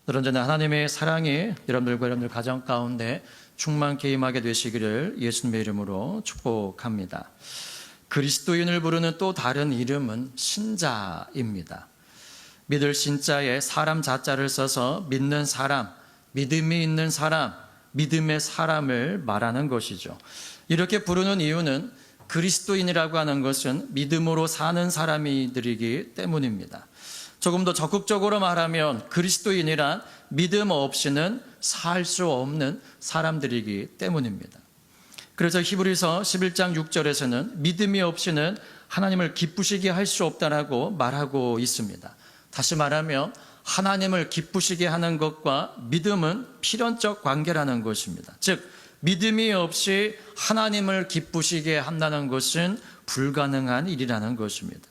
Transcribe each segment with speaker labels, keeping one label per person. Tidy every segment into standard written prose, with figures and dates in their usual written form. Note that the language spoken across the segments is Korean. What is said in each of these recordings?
Speaker 1: 오늘 언제나 하나님의 사랑이 여러분들과 여러분들 가정 가운데 충만케 임하게 되시기를 예수님의 이름으로 축복합니다. 그리스도인을 부르는 또 다른 이름은 신자입니다. 믿을 신자에 사람 자자를 써서 믿는 사람, 믿음이 있는 사람, 믿음의 사람을 말하는 것이죠. 이렇게 부르는 이유는 그리스도인이라고 하는 것은 믿음으로 사는 사람이들이기 때문입니다. 조금 더 적극적으로 말하면 그리스도인이란 믿음 없이는 살 수 없는 사람들이기 때문입니다. 그래서 히브리서 11장 6절에서는 믿음이 없이는 하나님을 기쁘시게 할 수 없다라고 말하고 있습니다. 다시 말하면 하나님을 기쁘시게 하는 것과 믿음은 필연적 관계라는 것입니다. 즉 믿음이 없이 하나님을 기쁘시게 한다는 것은 불가능한 일이라는 것입니다.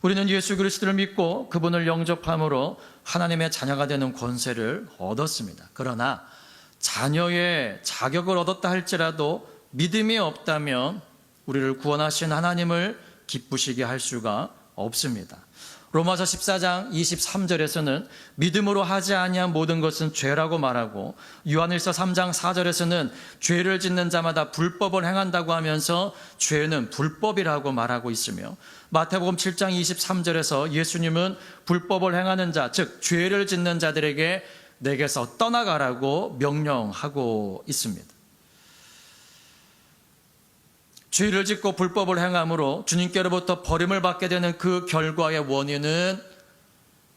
Speaker 1: 우리는 예수 그리스도를 믿고 그분을 영접함으로 하나님의 자녀가 되는 권세를 얻었습니다. 그러나 자녀의 자격을 얻었다 할지라도 믿음이 없다면 우리를 구원하신 하나님을 기쁘시게 할 수가 없습니다. 로마서 14장 23절에서는 믿음으로 하지 아니한 모든 것은 죄라고 말하고, 요한일서 3장 4절에서는 죄를 짓는 자마다 불법을 행한다고 하면서 죄는 불법이라고 말하고 있으며, 마태복음 7장 23절에서 예수님은 불법을 행하는 자, 즉 죄를 짓는 자들에게 내게서 떠나가라고 명령하고 있습니다. 죄를 짓고 불법을 행함으로 주님께로부터 버림을 받게 되는 그 결과의 원인은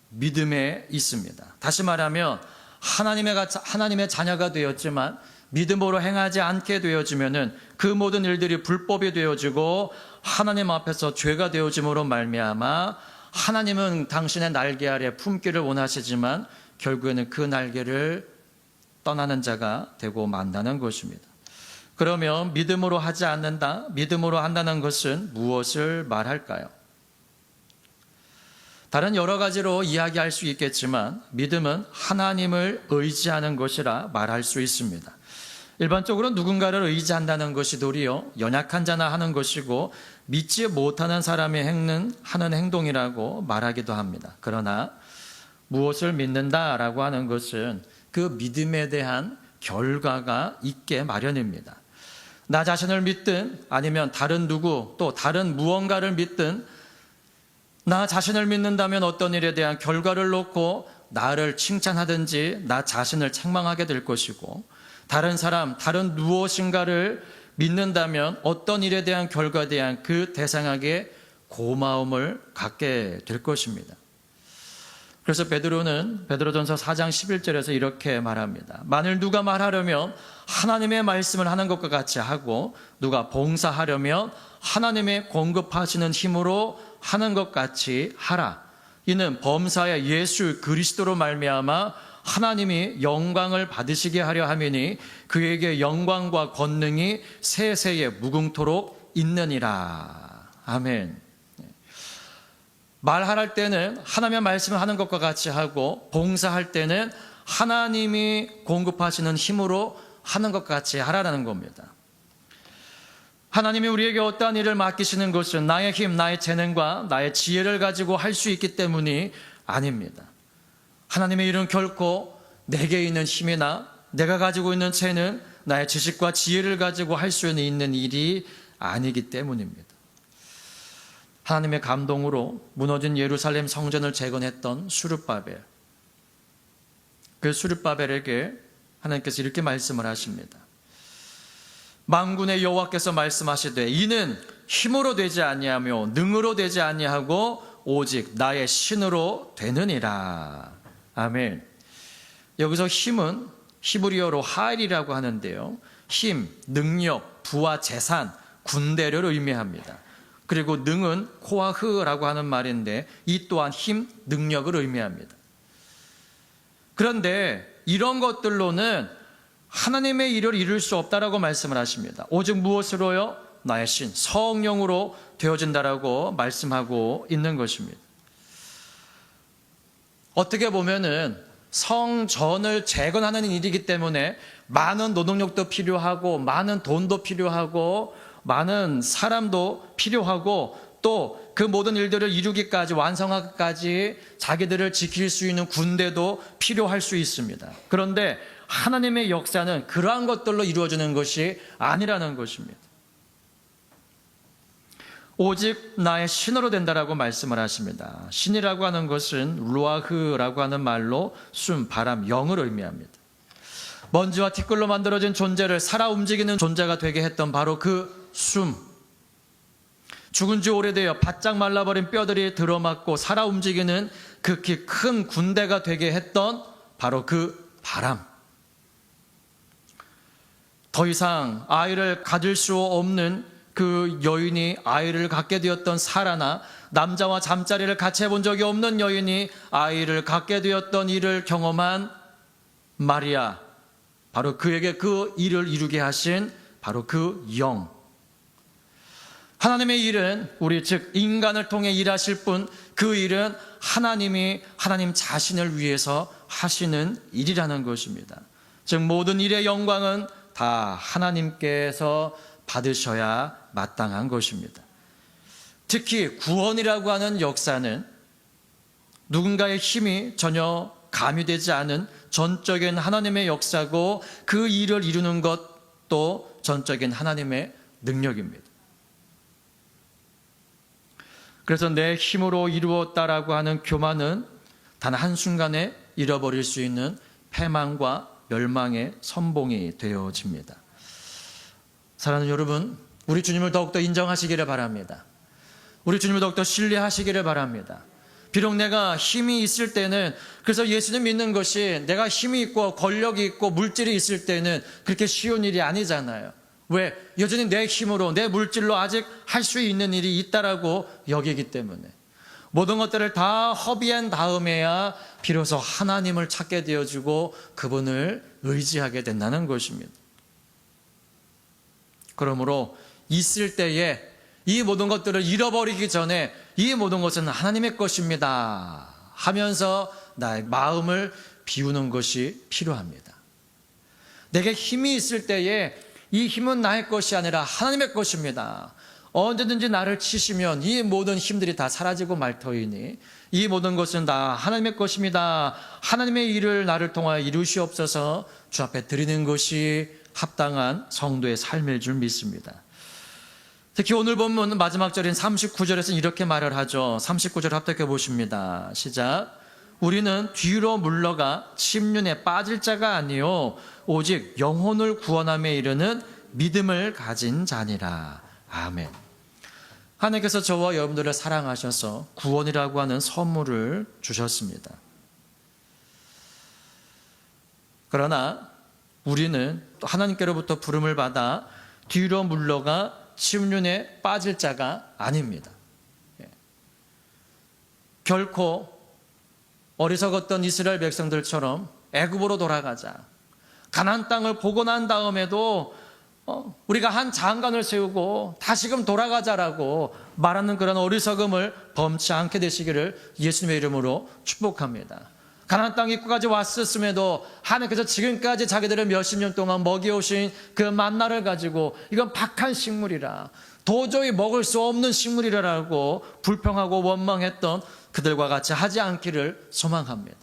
Speaker 1: 믿음에 있습니다. 다시 말하면 하나님의 자녀가 되었지만 믿음으로 행하지 않게 되어지면은 그 모든 일들이 불법이 되어지고 하나님 앞에서 죄가 되어짐으로 말미암아 하나님은 당신의 날개 아래 품기를 원하시지만 결국에는 그 날개를 떠나는 자가 되고 만다는 것입니다. 그러면 믿음으로 하지 않는다, 믿음으로 한다는 것은 무엇을 말할까요? 다른 여러 가지로 이야기할 수 있겠지만 믿음은 하나님을 의지하는 것이라 말할 수 있습니다. 일반적으로 누군가를 의지한다는 것이 도리어 연약한 자나 하는 것이고 믿지 못하는 사람이 하는 행동이라고 말하기도 합니다. 그러나 무엇을 믿는다라고 하는 것은 그 믿음에 대한 결과가 있게 마련입니다. 나 자신을 믿든 아니면 다른 누구 또 다른 무언가를 믿든 나 자신을 믿는다면 어떤 일에 대한 결과를 놓고 나를 칭찬하든지 나 자신을 책망하게 될 것이고, 다른 사람, 다른 무엇인가를 믿는다면 어떤 일에 대한 결과에 대한 그 대상에게 고마움을 갖게 될 것입니다. 그래서 베드로전서 4장 11절에서 이렇게 말합니다. 만일 누가 말하려면 하나님의 말씀을 하는 것과 같이 하고 누가 봉사하려면 하나님의 공급하시는 힘으로 하는 것 같이 하라. 이는 범사의 예수 그리스도로 말미암아 하나님이 영광을 받으시게 하려 함이니 그에게 영광과 권능이 세세에 무궁토록 있느니라. 아멘. 말할 때는 하나님의 말씀을 하는 것과 같이 하고, 봉사할 때는 하나님이 공급하시는 힘으로 하는 것 같이 하라는 겁니다. 하나님이 우리에게 어떠한 일을 맡기시는 것은 나의 힘, 나의 재능과 나의 지혜를 가지고 할 수 있기 때문이 아닙니다. 하나님의 일은 결코 내게 있는 힘이나 내가 가지고 있는 재능, 나의 지식과 지혜를 가지고 할 수 있는 일이 아니기 때문입니다. 하나님의 감동으로 무너진 예루살렘 성전을 재건했던 수르바벨, 그 수르바벨에게 하나님께서 이렇게 말씀을 하십니다. 만군의 여호와께서 말씀하시되 이는 힘으로 되지 아니하며 능으로 되지 아니하고 오직 나의 신으로 되느니라. 아멘. 여기서 힘은 히브리어로 하일이라고 하는데요, 힘, 능력, 부와 재산, 군대를 의미합니다. 그리고 능은 코아흐라고 하는 말인데 이 또한 힘, 능력을 의미합니다. 그런데 이런 것들로는 하나님의 일을 이룰 수 없다라고 말씀을 하십니다. 오직 무엇으로요? 나의 신, 성령으로 되어진다라고 말씀하고 있는 것입니다. 어떻게 보면은 성전을 재건하는 일이기 때문에 많은 노동력도 필요하고 많은 돈도 필요하고 많은 사람도 필요하고 또 그 모든 일들을 이루기까지, 완성하기까지 자기들을 지킬 수 있는 군대도 필요할 수 있습니다. 그런데 하나님의 역사는 그러한 것들로 이루어지는 것이 아니라는 것입니다. 오직 나의 신으로 된다라고 말씀을 하십니다. 신이라고 하는 것은 루아흐라고 하는 말로 숨, 바람, 영을 의미합니다. 먼지와 티끌로 만들어진 존재를 살아 움직이는 존재가 되게 했던 바로 그 숨, 죽은 지 오래되어 바짝 말라버린 뼈들이 들어맞고 살아 움직이는 그 큰 군대가 되게 했던 바로 그 바람. 더 이상 아이를 가질 수 없는 그 여인이 아이를 갖게 되었던 사라나, 남자와 잠자리를 같이 해본 적이 없는 여인이 아이를 갖게 되었던 일을 경험한 마리아, 바로 그에게 그 일을 이루게 하신 바로 그 영. 하나님의 일은, 우리 즉 인간을 통해 일하실 분, 그 일은 하나님 자신을 위해서 하시는 일이라는 것입니다. 즉 모든 일의 영광은 다 하나님께서 받으셔야 마땅한 것입니다. 특히 구원이라고 하는 역사는 누군가의 힘이 전혀 가미되지 않은 전적인 하나님의 역사고, 그 일을 이루는 것도 전적인 하나님의 능력입니다. 그래서 내 힘으로 이루었다라고 하는 교만은 단 한순간에 잃어버릴 수 있는 패망과 멸망의 선봉이 되어집니다. 사랑하는 여러분, 우리 주님을 더욱더 인정하시기를 바랍니다. 우리 주님을 더욱더 신뢰하시기를 바랍니다. 비록 내가 힘이 있을 때는, 그래서 예수님 믿는 것이 내가 힘이 있고 권력이 있고 물질이 있을 때는 그렇게 쉬운 일이 아니잖아요. 왜? 여전히 내 힘으로, 내 물질로 아직 할 수 있는 일이 있다라고 여기기 때문에 모든 것들을 다 허비한 다음에야 비로소 하나님을 찾게 되어지고 그분을 의지하게 된다는 것입니다. 그러므로 있을 때에 이 모든 것들을 잃어버리기 전에 이 모든 것은 하나님의 것입니다 하면서 나의 마음을 비우는 것이 필요합니다. 내게 힘이 있을 때에 이 힘은 나의 것이 아니라 하나님의 것입니다. 언제든지 나를 치시면 이 모든 힘들이 다 사라지고 말 터이니 이 모든 것은 다 하나님의 것입니다. 하나님의 일을 나를 통하여 이루시옵소서 주 앞에 드리는 것이 합당한 성도의 삶일 줄 믿습니다. 특히 오늘 본문 마지막 절인 39절에서는 이렇게 말을 하죠. 39절 합독해 보십니다. 시작. 우리는 뒤로 물러가 침륜에 빠질 자가 아니요 오직 영혼을 구원함에 이르는 믿음을 가진 자니라. 아멘. 하나님께서 저와 여러분들을 사랑하셔서 구원이라고 하는 선물을 주셨습니다. 그러나 우리는 또 하나님께로부터 부름을 받아 뒤로 물러가 침륜에 빠질 자가 아닙니다. 결코 어리석었던 이스라엘 백성들처럼 애굽으로 돌아가자, 가나안 땅을 보고 난 다음에도 우리가 한 장관을 세우고 다시금 돌아가자라고 말하는 그런 어리석음을 범치 않게 되시기를 예수님의 이름으로 축복합니다. 가나안 땅 입구까지 왔었음에도 하나님께서 지금까지 자기들을 몇십 년 동안 먹여오신 그 만나를 가지고 이건 박한 식물이라, 도저히 먹을 수 없는 식물이라고 불평하고 원망했던 그들과 같이 하지 않기를 소망합니다.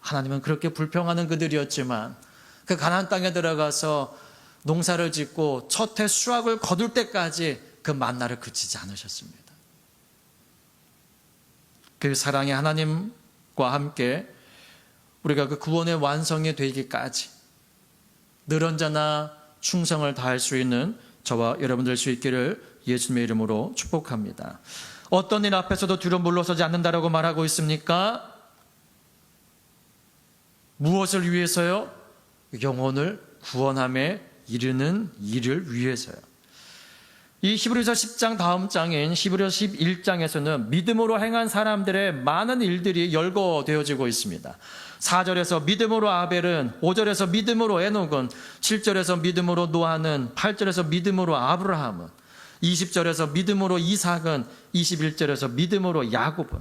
Speaker 1: 하나님은 그렇게 불평하는 그들이었지만 그 가나안 땅에 들어가서 농사를 짓고 첫 해 수확을 거둘 때까지 그 만나를 그치지 않으셨습니다. 그 사랑의 하나님과 함께 우리가 그 구원의 완성이 되기까지 늘 언제나 충성을 다할 수 있는 저와 여러분 될 수 있기를 예수님의 이름으로 축복합니다. 어떤 일 앞에서도 뒤로 물러서지 않는다라고 말하고 있습니까? 무엇을 위해서요? 영혼을 구원함에 이르는 일을 위해서요. 이 히브리서 10장 다음 장인 히브리서 11장에서는 믿음으로 행한 사람들의 많은 일들이 열거되어지고 있습니다. 4절에서 믿음으로 아벨은, 5절에서 믿음으로 에녹은, 7절에서 믿음으로 노아는, 8절에서 믿음으로 아브라함은, 20절에서 믿음으로 이삭은, 21절에서 믿음으로 야곱은,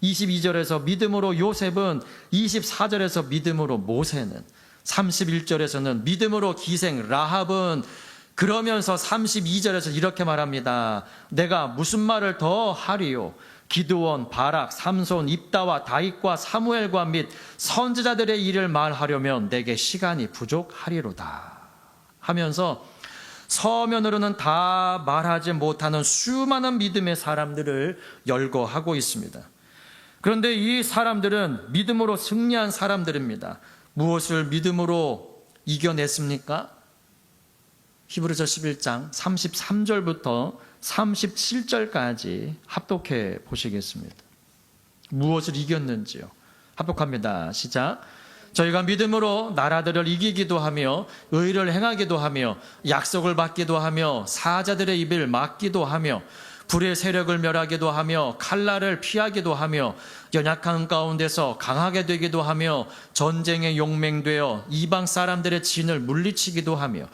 Speaker 1: 22절에서 믿음으로 요셉은, 24절에서 믿음으로 모세는, 31절에서는 믿음으로 기생 라합은 그러면서 32절에서 이렇게 말합니다. 내가 무슨 말을 더 하리요? 기드온, 바락, 삼손, 입다와 다윗과 사무엘과 및 선지자들의 일을 말하려면 내게 시간이 부족하리로다 하면서 서면으로는 다 말하지 못하는 수많은 믿음의 사람들을 열거하고 있습니다. 그런데 이 사람들은 믿음으로 승리한 사람들입니다. 무엇을 믿음으로 이겨냈습니까? 히브리서 11장 33절부터 37절까지 합독해 보시겠습니다. 무엇을 이겼는지요? 합독합니다. 시작. 저희가 믿음으로 나라들을 이기기도 하며 의를 행하기도 하며 약속을 받기도 하며 사자들의 입을 막기도 하며 불의 세력을 멸하기도 하며 칼날을 피하기도 하며 연약한 가운데서 강하게 되기도 하며 전쟁에 용맹되어 이방 사람들의 진을 물리치기도 하며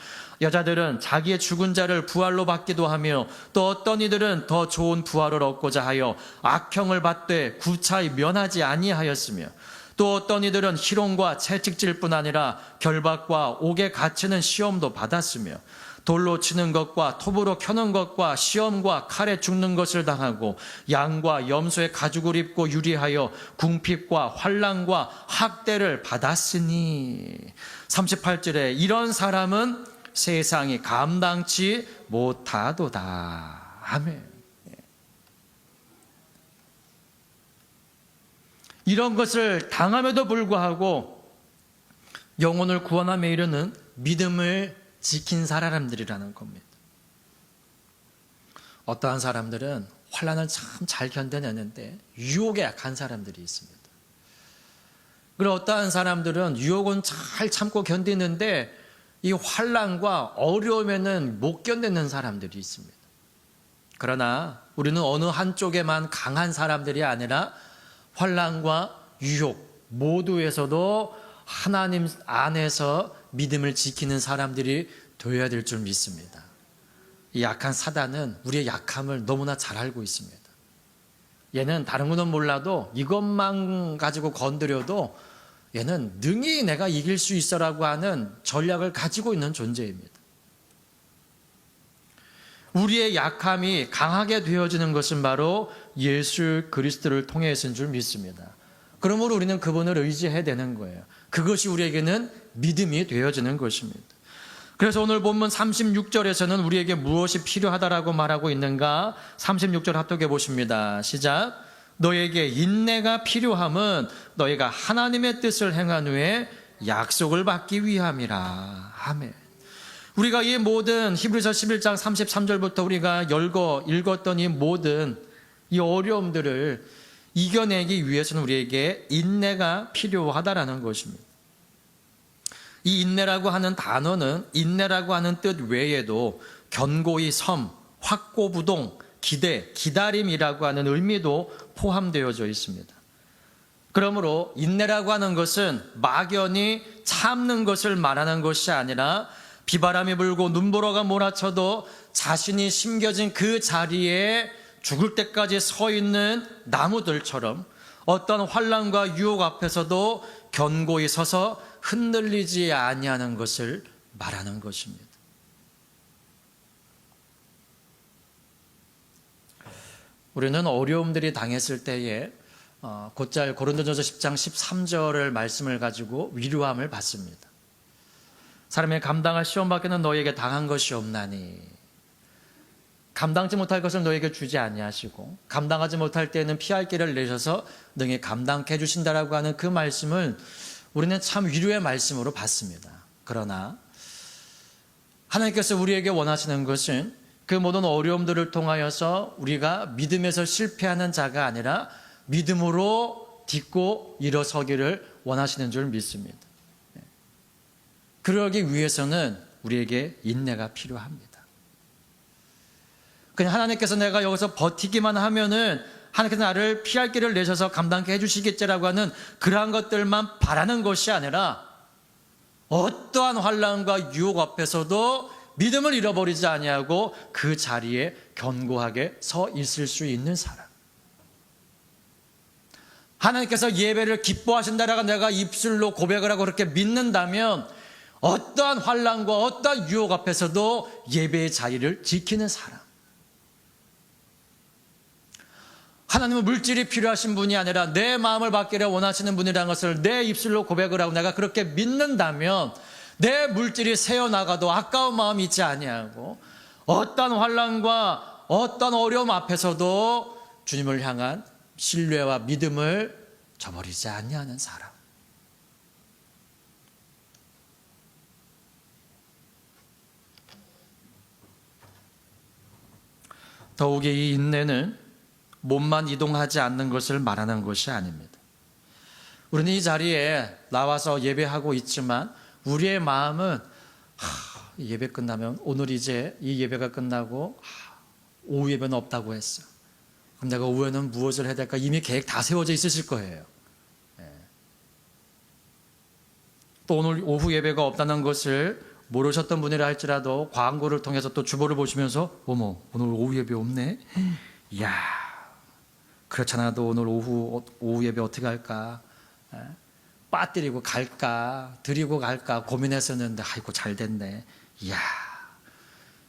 Speaker 1: 여자들은 자기의 죽은 자를 부활로 받기도 하며 또 어떤 이들은 더 좋은 부활을 얻고자 하여 악형을 받되 구차히 면하지 아니하였으며 또 어떤 이들은 희롱과 채찍질 뿐 아니라 결박과 옥에 갇히는 시험도 받았으며 돌로 치는 것과 톱으로 켜는 것과 시험과 칼에 죽는 것을 당하고 양과 염소의 가죽을 입고 유리하여 궁핍과 환난과 학대를 받았으니 38절에 이런 사람은 세상이 감당치 못하도다. 아멘. 이런 것을 당함에도 불구하고 영혼을 구원함에 이르는 믿음을 지킨 사람들이라는 겁니다. 어떠한 사람들은 환난을 참 잘 견뎌내는데 유혹에 약한 사람들이 있습니다. 그리고 어떠한 사람들은 유혹은 잘 참고 견디는데 이 환난과 어려움에는 못 견디는 사람들이 있습니다. 그러나 우리는 어느 한쪽에만 강한 사람들이 아니라 환난과 유혹 모두에서도 하나님 안에서 믿음을 지키는 사람들이 되어야 될 줄 믿습니다. 이 약한 사단은 우리의 약함을 너무나 잘 알고 있습니다. 얘는 다른 거는 몰라도 이것만 가지고 건드려도 얘는 능히 내가 이길 수 있어라고 하는 전략을 가지고 있는 존재입니다. 우리의 약함이 강하게 되어지는 것은 바로 예수 그리스도를 통해서인 줄 믿습니다. 그러므로 우리는 그분을 의지해야 되는 거예요. 그것이 우리에게는 믿음이 되어지는 것입니다. 그래서 오늘 본문 36절에서는 우리에게 무엇이 필요하다라고 말하고 있는가? 36절 합독해 보십니다. 시작. 너에게 인내가 필요함은 너희가 하나님의 뜻을 행한 후에 약속을 받기 위함이라. 아멘. 우리가 이 모든 히브리서 11장 33절부터 우리가 읽었던 이 모든 이 어려움들을 이겨내기 위해서는 우리에게 인내가 필요하다라는 것입니다. 이 인내라고 하는 단어는 인내라고 하는 뜻 외에도 견고히 섬, 확고부동, 기대, 기다림이라고 하는 의미도 포함되어져 있습니다. 그러므로 인내라고 하는 것은 막연히 참는 것을 말하는 것이 아니라 비바람이 불고 눈보라가 몰아쳐도 자신이 심겨진 그 자리에 죽을 때까지 서 있는 나무들처럼 어떤 환난과 유혹 앞에서도 견고히 서서 흔들리지 아니하는 것을 말하는 것입니다. 우리는 어려움들이 당했을 때에 곧잘 고린도전서 10장 13절을 말씀을 가지고 위로함을 받습니다. 사람이 감당할 시험 밖에는 너에게 당한 것이 없나니 감당지 못할 것을 너에게 주지 아니하시고 감당하지 못할 때에는 피할 길을 내셔서 능히 감당해 주신다라고 하는 그 말씀을 우리는 참 위로의 말씀으로 받습니다. 그러나 하나님께서 우리에게 원하시는 것은 그 모든 어려움들을 통하여서 우리가 믿음에서 실패하는 자가 아니라 믿음으로 딛고 일어서기를 원하시는 줄 믿습니다. 그러기 위해서는 우리에게 인내가 필요합니다. 그냥 하나님께서 내가 여기서 버티기만 하면은 하나님께서 나를 피할 길을 내셔서 감당케 해주시겠지라고 하는 그러한 것들만 바라는 것이 아니라 어떠한 환난과 유혹 앞에서도 믿음을 잃어버리지 아니하고 그 자리에 견고하게 서 있을 수 있는 사람. 하나님께서 예배를 기뻐하신다라고 내가 입술로 고백을 하고 그렇게 믿는다면 어떠한 환난과 어떠한 유혹 앞에서도 예배의 자리를 지키는 사람. 하나님은 물질이 필요하신 분이 아니라 내 마음을 받기를 원하시는 분이라는 것을 내 입술로 고백을 하고 내가 그렇게 믿는다면 내 물질이 새어나가도 아까운 마음이 있지 아니하고 어떤 환난과 어떤 어려움 앞에서도 주님을 향한 신뢰와 믿음을 저버리지 아니하는 사람. 더욱이 이 인내는 몸만 이동하지 않는 것을 말하는 것이 아닙니다. 우리는 이 자리에 나와서 예배하고 있지만 우리의 마음은 예배 끝나면 오늘 이제 이 예배가 끝나고 오후 예배는 없다고 했어. 그럼 내가 오후에는 무엇을 해야 될까? 이미 계획 다 세워져 있으실 거예요. 또 오늘 오후 예배가 없다는 것을 모르셨던 분이라 할지라도 광고를 통해서 또 주보를 보시면서 어머 오늘 오후 예배 없네. 이야 그렇잖아도 오늘 오후 예배 어떻게 할까? 빠뜨리고 갈까? 드리고 갈까? 고민했었는데 아이고 잘 됐네. 이야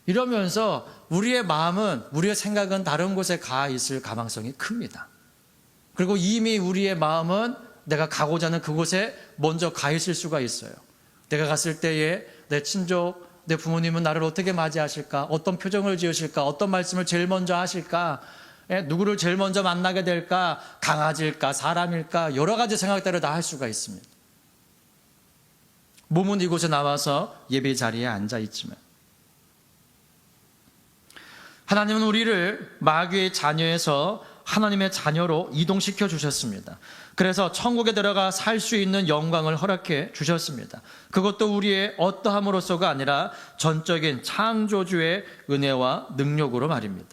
Speaker 1: 이러면서 우리의 마음은 우리의 생각은 다른 곳에 가 있을 가망성이 큽니다. 그리고 이미 우리의 마음은 내가 가고자 하는 그곳에 먼저 가 있을 수가 있어요. 내가 갔을 때에 내 친족, 내 부모님은 나를 어떻게 맞이하실까? 어떤 표정을 지으실까? 어떤 말씀을 제일 먼저 하실까? 누구를 제일 먼저 만나게 될까? 강아지일까? 사람일까? 여러 가지 생각들을 다 할 수가 있습니다. 몸은 이곳에 나와서 예배 자리에 앉아 있지만 하나님은 우리를 마귀의 자녀에서 하나님의 자녀로 이동시켜 주셨습니다. 그래서 천국에 들어가 살 수 있는 영광을 허락해 주셨습니다. 그것도 우리의 어떠함으로서가 아니라 전적인 창조주의 은혜와 능력으로 말입니다.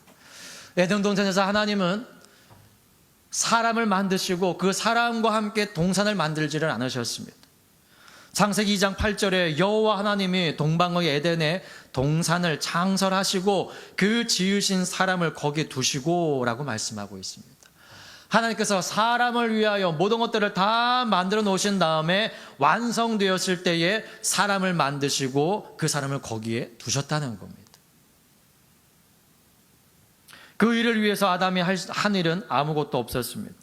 Speaker 1: 에덴 동산에서 하나님은 사람을 만드시고 그 사람과 함께 동산을 만들지를 않으셨습니다. 창세기 2장 8절에 여호와 하나님이 동방의 에덴에 동산을 창설하시고 그 지으신 사람을 거기 두시고 라고 말씀하고 있습니다. 하나님께서 사람을 위하여 모든 것들을 다 만들어 놓으신 다음에 완성되었을 때에 사람을 만드시고 그 사람을 거기에 두셨다는 겁니다. 그 일을 위해서 아담이 한 일은 아무것도 없었습니다.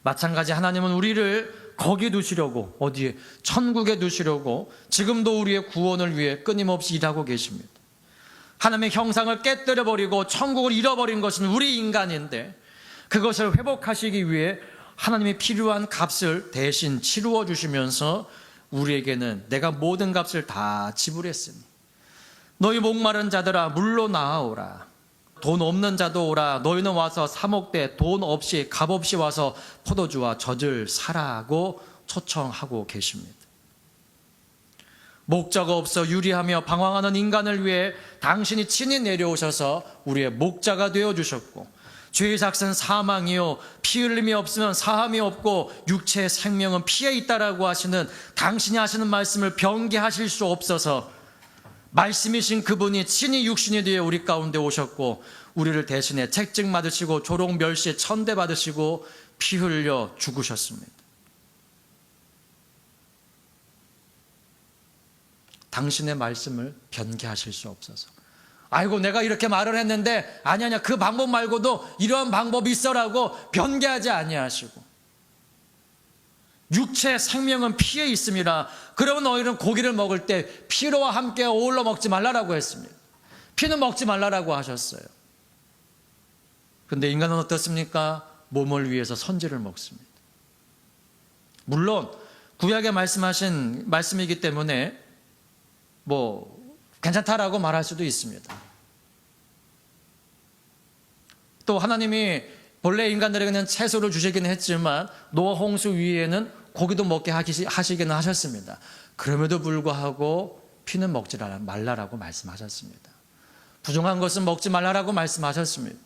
Speaker 1: 마찬가지 하나님은 우리를 거기 두시려고 어디에? 천국에 두시려고 지금도 우리의 구원을 위해 끊임없이 일하고 계십니다. 하나님의 형상을 깨뜨려버리고 천국을 잃어버린 것은 우리 인간인데 그것을 회복하시기 위해 하나님이 필요한 값을 대신 치루어 주시면서 우리에게는 내가 모든 값을 다 지불했으니 너희 목마른 자들아 물로 나아오라. 돈 없는 자도 오라. 너희는 와서 사 먹되 돈 없이 값 없이 와서 포도주와 젖을 사라고 초청하고 계십니다. 목자가 없어 유리하며 방황하는 인간을 위해 당신이 친히 내려오셔서 우리의 목자가 되어주셨고 죄의 삭은 사망이요 피 흘림이 없으면 사함이 없고 육체의 생명은 피에 있다라고 하시는 당신이 하시는 말씀을 변개하실 수 없어서 말씀이신 그분이 친히 육신이 되어 우리 가운데 오셨고 우리를 대신해 책찍 맞으시고 조롱 멸시에 천대 받으시고 피 흘려 죽으셨습니다. 당신의 말씀을 변개하실 수 없어서 아이고 내가 이렇게 말을 했는데 아니야 그 방법 말고도 이러한 방법이 있어라고 변개하지 아니하시고 육체의 생명은 피에 있습니다. 그러면 너희는 고기를 먹을 때 피로와 함께 어울러 먹지 말라라고 했습니다. 피는 먹지 말라라고 하셨어요. 그런데 인간은 어떻습니까? 몸을 위해서 선지를 먹습니다. 물론 구약에 말씀하신 말씀이기 때문에 괜찮다라고 말할 수도 있습니다. 또 하나님이 본래 인간들에게는 채소를 주시기는 했지만 노아 홍수 위에는 고기도 먹게 하시기는 하셨습니다. 그럼에도 불구하고 피는 먹지 말라라고 말씀하셨습니다. 부정한 것은 먹지 말라라고 말씀하셨습니다.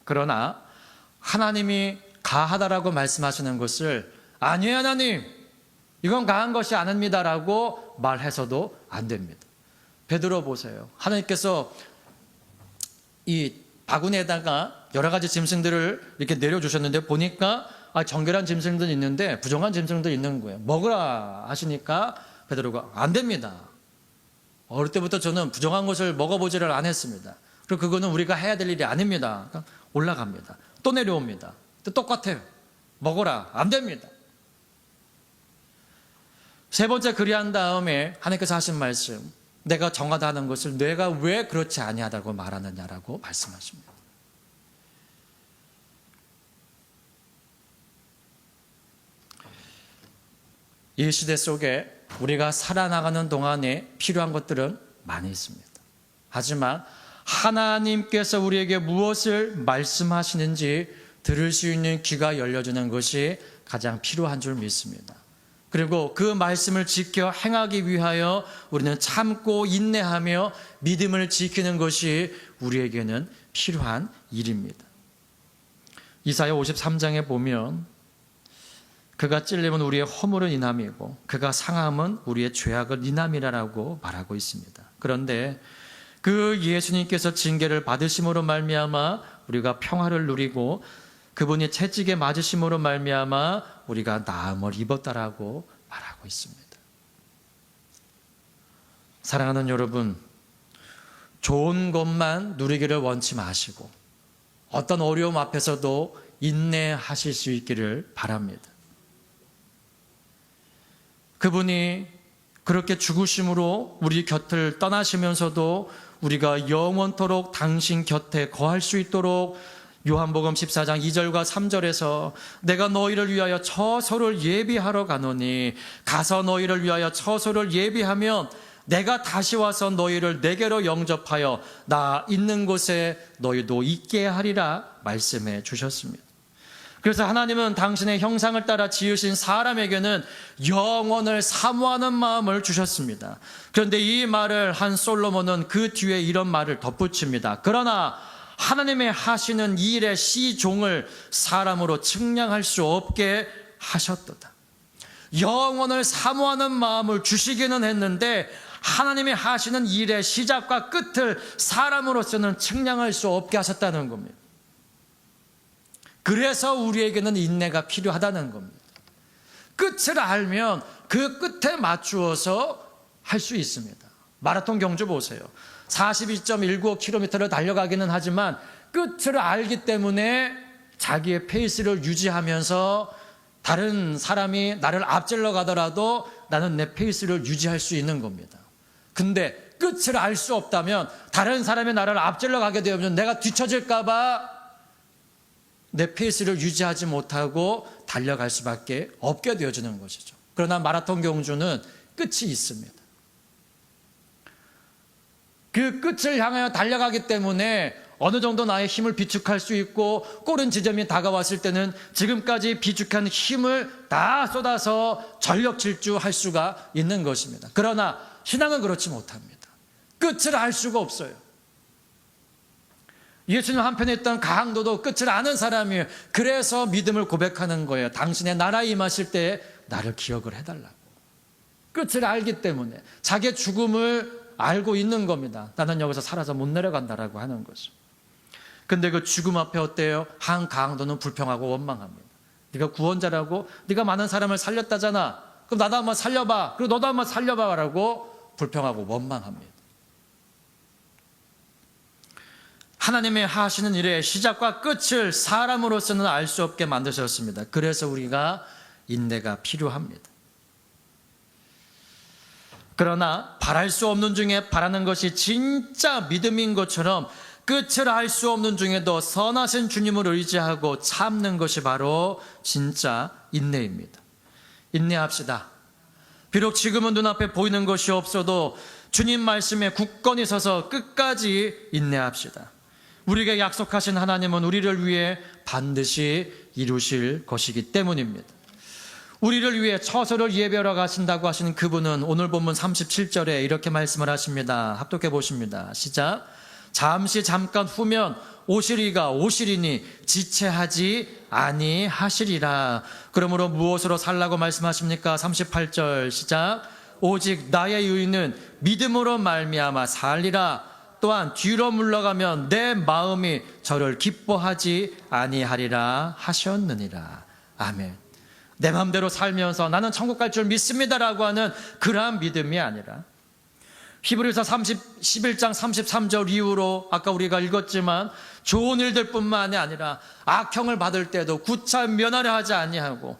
Speaker 1: 그러나 하나님이 가하다라고 말씀하시는 것을 아니에요 하나님 이건 가한 것이 아닙니다라고 말해서도 안 됩니다. 베드로 보세요. 하나님께서 이 바구니에다가 여러 가지 짐승들을 이렇게 내려주셨는데 보니까 정결한 짐승도 있는데 부정한 짐승도 있는 거예요. 먹으라 하시니까 베드로가 안 됩니다. 어릴 때부터 저는 부정한 것을 먹어보지를 않았습니다. 그리고 그거는 우리가 해야 될 일이 아닙니다. 그러니까 올라갑니다. 또 내려옵니다. 또 똑같아요. 먹어라. 안 됩니다. 세 번째 그리한 다음에 하나님께서 하신 말씀, 내가 정하다 하는 것을 내가 왜 그렇지 아니하다고 말하느냐라고 말씀하십니다. 이 시대 속에 우리가 살아나가는 동안에 필요한 것들은 많이 있습니다. 하지만 하나님께서 우리에게 무엇을 말씀하시는지 들을 수 있는 귀가 열려주는 것이 가장 필요한 줄 믿습니다. 그리고 그 말씀을 지켜 행하기 위하여 우리는 참고 인내하며 믿음을 지키는 것이 우리에게는 필요한 일입니다. 이사야 53장에 보면 그가 찔림은 우리의 허물을 인함이고 그가 상함은 우리의 죄악을 인함이라고 말하고 있습니다. 그런데 그 예수님께서 징계를 받으심으로 말미암아 우리가 평화를 누리고 그분이 채찍에 맞으심으로 말미암아 우리가 나음을 입었다라고 말하고 있습니다. 사랑하는 여러분, 좋은 것만 누리기를 원치 마시고 어떤 어려움 앞에서도 인내하실 수 있기를 바랍니다. 그분이 그렇게 죽으심으로 우리 곁을 떠나시면서도 우리가 영원토록 당신 곁에 거할 수 있도록 요한복음 14장 2절과 3절에서 내가 너희를 위하여 처소를 예비하러 가노니 가서 너희를 위하여 처소를 예비하면 내가 다시 와서 너희를 내게로 영접하여 나 있는 곳에 너희도 있게 하리라 말씀해 주셨습니다. 그래서 하나님은 당신의 형상을 따라 지으신 사람에게는 영원을 사모하는 마음을 주셨습니다. 그런데 이 말을 한 솔로몬은 그 뒤에 이런 말을 덧붙입니다. 그러나 하나님의 하시는 이 일의 시종을 사람으로 측량할 수 없게 하셨도다. 영원을 사모하는 마음을 주시기는 했는데 하나님이 하시는 일의 시작과 끝을 사람으로서는 측량할 수 없게 하셨다는 겁니다. 그래서 우리에게는 인내가 필요하다는 겁니다. 끝을 알면 그 끝에 맞추어서 할 수 있습니다. 마라톤 경주 보세요. 42.195km를 달려가기는 하지만 끝을 알기 때문에 자기의 페이스를 유지하면서 다른 사람이 나를 앞질러 가더라도 나는 내 페이스를 유지할 수 있는 겁니다. 근데 끝을 알 수 없다면 다른 사람이 나를 앞질러 가게 되면 내가 뒤처질까 봐 내 페이스를 유지하지 못하고 달려갈 수밖에 없게 되어지는 것이죠. 그러나 마라톤 경주는 끝이 있습니다. 그 끝을 향하여 달려가기 때문에 어느 정도 나의 힘을 비축할 수 있고 꼬른 지점이 다가왔을 때는 지금까지 비축한 힘을 다 쏟아서 전력 질주할 수가 있는 것입니다. 그러나 신앙은 그렇지 못합니다. 끝을 알 수가 없어요. 예수님 한편에 있던 강도도 끝을 아는 사람이에요. 그래서 믿음을 고백하는 거예요. 당신의 나라에 임하실 때 나를 기억을 해달라고. 끝을 알기 때문에 자기의 죽음을 알고 있는 겁니다. 나는 여기서 살아서 못 내려간다라고 하는 거죠. 근데 그 죽음 앞에 어때요? 한 강도는 불평하고 원망합니다. 네가 구원자라고? 네가 많은 사람을 살렸다잖아. 그럼 나도 한번 살려봐. 그리고 너도 한번 살려봐라고 불평하고 원망합니다. 하나님의 하시는 일의 시작과 끝을 사람으로서는 알 수 없게 만드셨습니다. 그래서 우리가 인내가 필요합니다. 그러나 바랄 수 없는 중에 바라는 것이 진짜 믿음인 것처럼 끝을 알 수 없는 중에도 선하신 주님을 의지하고 참는 것이 바로 진짜 인내입니다. 인내합시다. 비록 지금은 눈앞에 보이는 것이 없어도 주님 말씀에 굳건히 서서 끝까지 인내합시다. 우리에게 약속하신 하나님은 우리를 위해 반드시 이루실 것이기 때문입니다. 우리를 위해 처소를 예배하러 가신다고 하시는 그분은 오늘 본문 37절에 이렇게 말씀을 하십니다. 합독해 보십니다. 시작. 잠깐 후면 오시리니 지체하지 아니하시리라. 그러므로 무엇으로 살라고 말씀하십니까? 38절 시작. 오직 나의 의는 믿음으로 말미암아 살리라. 또한 뒤로 물러가면 내 마음이 저를 기뻐하지 아니하리라 하셨느니라. 아멘. 내 마음대로 살면서 나는 천국 갈 줄 믿습니다라고 하는 그러한 믿음이 아니라 히브리서 11장 33절 이후로 아까 우리가 읽었지만 좋은 일들뿐만이 아니라 악형을 받을 때도 구차 면하려 하지 아니하고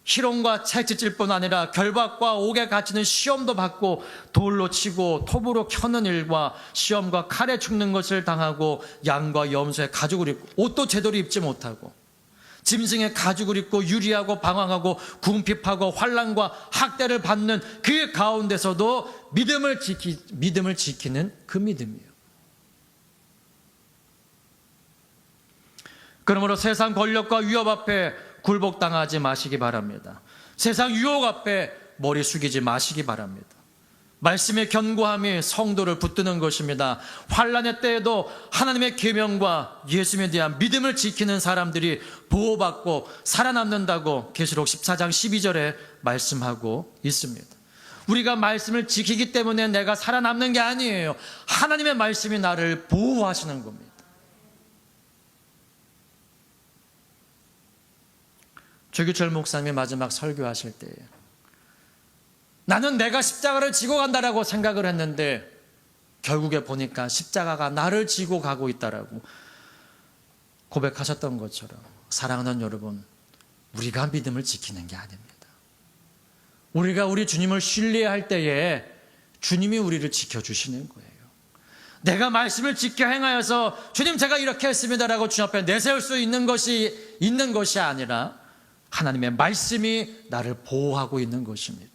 Speaker 1: 희롱과 채찍질 뿐 아니라 결박과 옥에 갇히는 시험도 받고 돌로 치고 톱으로 켜는 일과 시험과 칼에 죽는 것을 당하고 양과 염소의 가죽을 입고 옷도 제대로 입지 못하고 짐승의 가죽을 입고 유리하고 방황하고 궁핍하고 환난과 학대를 받는 그 가운데서도 믿음을 지키는 그 믿음이에요. 그러므로 세상 권력과 위협 앞에 굴복당하지 마시기 바랍니다. 세상 유혹 앞에 머리 숙이지 마시기 바랍니다. 말씀의 견고함이 성도를 붙드는 것입니다. 환난의 때에도 하나님의 계명과 예수님에 대한 믿음을 지키는 사람들이 보호받고 살아남는다고 계시록 14장 12절에 말씀하고 있습니다. 우리가 말씀을 지키기 때문에 내가 살아남는 게 아니에요. 하나님의 말씀이 나를 보호하시는 겁니다. 조규철 목사님이 마지막 설교하실 때에 나는 내가 십자가를 지고 간다라고 생각을 했는데 결국에 보니까 십자가가 나를 지고 가고 있다라고 고백하셨던 것처럼 사랑하는 여러분, 우리가 믿음을 지키는 게 아닙니다. 우리가 우리 주님을 신뢰할 때에 주님이 우리를 지켜주시는 거예요. 내가 말씀을 지켜 행하여서 주님 제가 이렇게 했습니다라고 주님 앞에 내세울 수 있는 것이 아니라 하나님의 말씀이 나를 보호하고 있는 것입니다.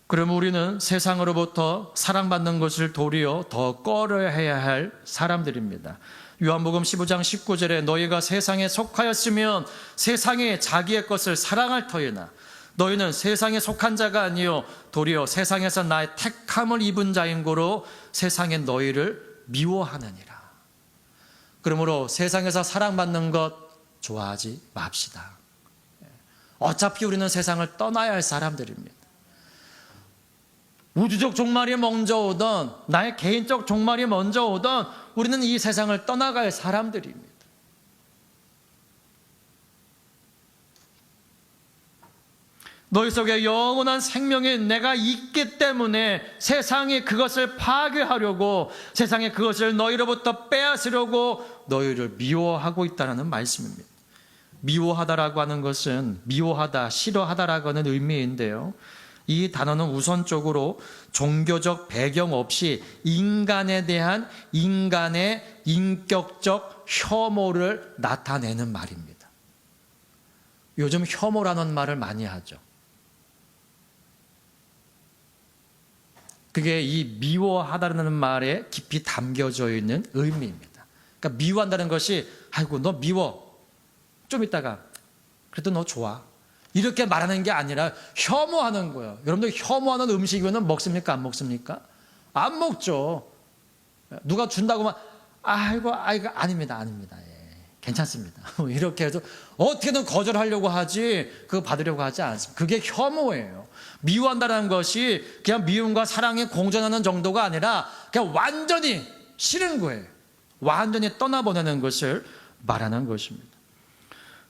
Speaker 1: 그러면 우리는 세상으로부터 사랑받는 것을 도리어 더 꺼려해야 할 사람들입니다. 요한복음 15장 19절에 너희가 세상에 속하였으면 세상이 자기의 것을 사랑할 터이나 너희는 세상에 속한 자가 아니요 도리어 세상에서 나의 택함을 입은 자인 고로 세상에 너희를 미워하느니라. 그러므로 세상에서 사랑받는 것 좋아하지 맙시다. 어차피 우리는 세상을 떠나야 할 사람들입니다. 우주적 종말이 먼저 오든 나의 개인적 종말이 먼저 오든 우리는 이 세상을 떠나갈 사람들입니다. 너희 속에 영원한 생명이 내가 있기 때문에 세상이 그것을 파괴하려고 세상이 그것을 너희로부터 빼앗으려고 너희를 미워하고 있다는 말씀입니다. 미워하다라고 하는 것은 미워하다, 싫어하다라고 하는 의미인데요. 이 단어는 우선적으로 종교적 배경 없이 인간에 대한 인간의 인격적 혐오를 나타내는 말입니다. 요즘 혐오라는 말을 많이 하죠. 그게 이 미워하다라는 말에 깊이 담겨져 있는 의미입니다. 그러니까 미워한다는 것이 아이고 너 미워 좀 이따가 그래도 너 좋아 이렇게 말하는 게 아니라 혐오하는 거예요. 여러분들 혐오하는 음식이면 먹습니까? 안 먹습니까? 안 먹죠. 누가 준다고만 아이고 아닙니다. 예, 괜찮습니다. 이렇게 해서 어떻게든 거절하려고 하지 그거 받으려고 하지 않습니다. 그게 혐오예요. 미워한다는 것이 그냥 미움과 사랑에 공존하는 정도가 아니라 그냥 완전히 싫은 거예요. 완전히 떠나보내는 것을 말하는 것입니다.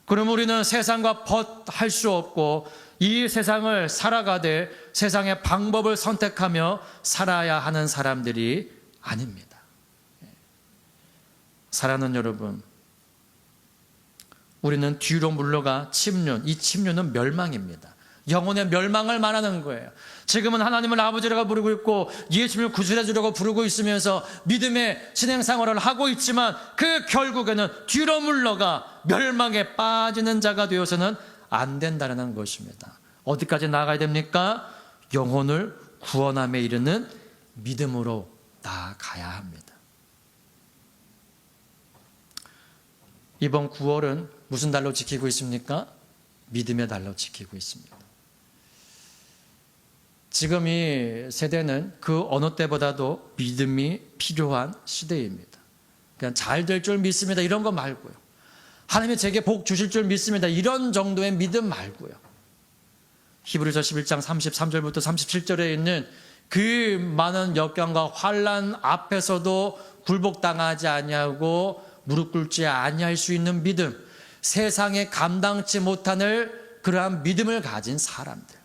Speaker 1: 그럼 우리는 세상과 벗할 수 없고 이 세상을 살아가되 세상의 방법을 선택하며 살아야 하는 사람들이 아닙니다. 사랑하는 여러분, 우리는 뒤로 물러가 침륜, 이 침륜은 멸망입니다. 영혼의 멸망을 말하는 거예요. 지금은 하나님을 아버지라고 부르고 있고 예수님을 구주해 주려고 부르고 있으면서 믿음의 신앙생활을 하고 있지만 그 결국에는 뒤로 물러가 멸망에 빠지는 자가 되어서는 안 된다는 것입니다. 어디까지 나아가야 됩니까? 영혼을 구원함에 이르는 믿음으로 나아가야 합니다. 이번 9월은 무슨 달로 지키고 있습니까? 믿음의 달로 지키고 있습니다. 지금 이 세대는 그 어느 때보다도 믿음이 필요한 시대입니다. 그냥 잘 될 줄 믿습니다 이런 거 말고요. 하나님이 제게 복 주실 줄 믿습니다 이런 정도의 믿음 말고요. 히브리서 11장 33절부터 37절에 있는 그 많은 역경과 환난 앞에서도 굴복당하지 아니하고 무릎 꿇지 아니할 수 있는 믿음, 세상에 감당치 못하는 그러한 믿음을 가진 사람들.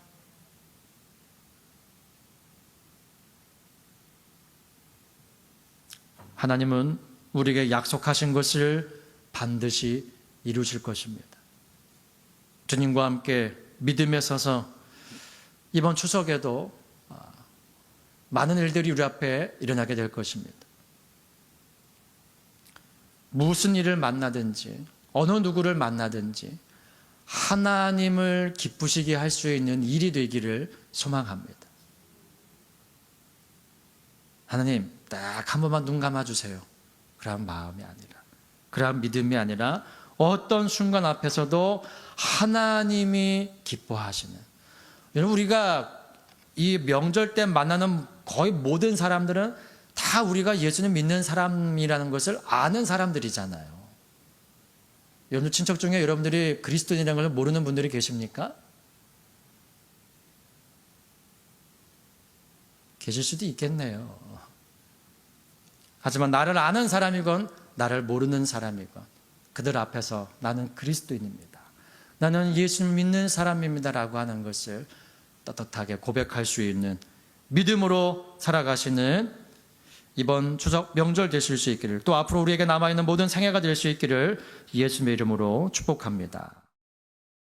Speaker 1: 하나님은 우리에게 약속하신 것을 반드시 이루실 것입니다. 주님과 함께 믿음에 서서 이번 추석에도 많은 일들이 우리 앞에 일어나게 될 것입니다. 무슨 일을 만나든지 어느 누구를 만나든지 하나님을 기쁘시게 할 수 있는 일이 되기를 소망합니다. 하나님 딱 한 번만 눈 감아주세요. 그런 마음이 아니라, 그런 믿음이 아니라 어떤 순간 앞에서도 하나님이 기뻐하시는, 여러분 우리가 이 명절 때 만나는 거의 모든 사람들은 다 우리가 예수님 믿는 사람이라는 것을 아는 사람들이잖아요. 여러분 친척 중에 여러분들이 그리스도인이라는 걸 모르는 분들이 계십니까? 계실 수도 있겠네요. 하지만 나를 아는 사람이건 나를 모르는 사람이건 그들 앞에서 나는 그리스도인입니다, 나는 예수님 믿는 사람입니다라고 하는 것을 떳떳하게 고백할 수 있는 믿음으로 살아가시는 이번 추석 명절 되실 수 있기를, 또 앞으로 우리에게 남아있는 모든 생애가 될 수 있기를 예수님의 이름으로 축복합니다.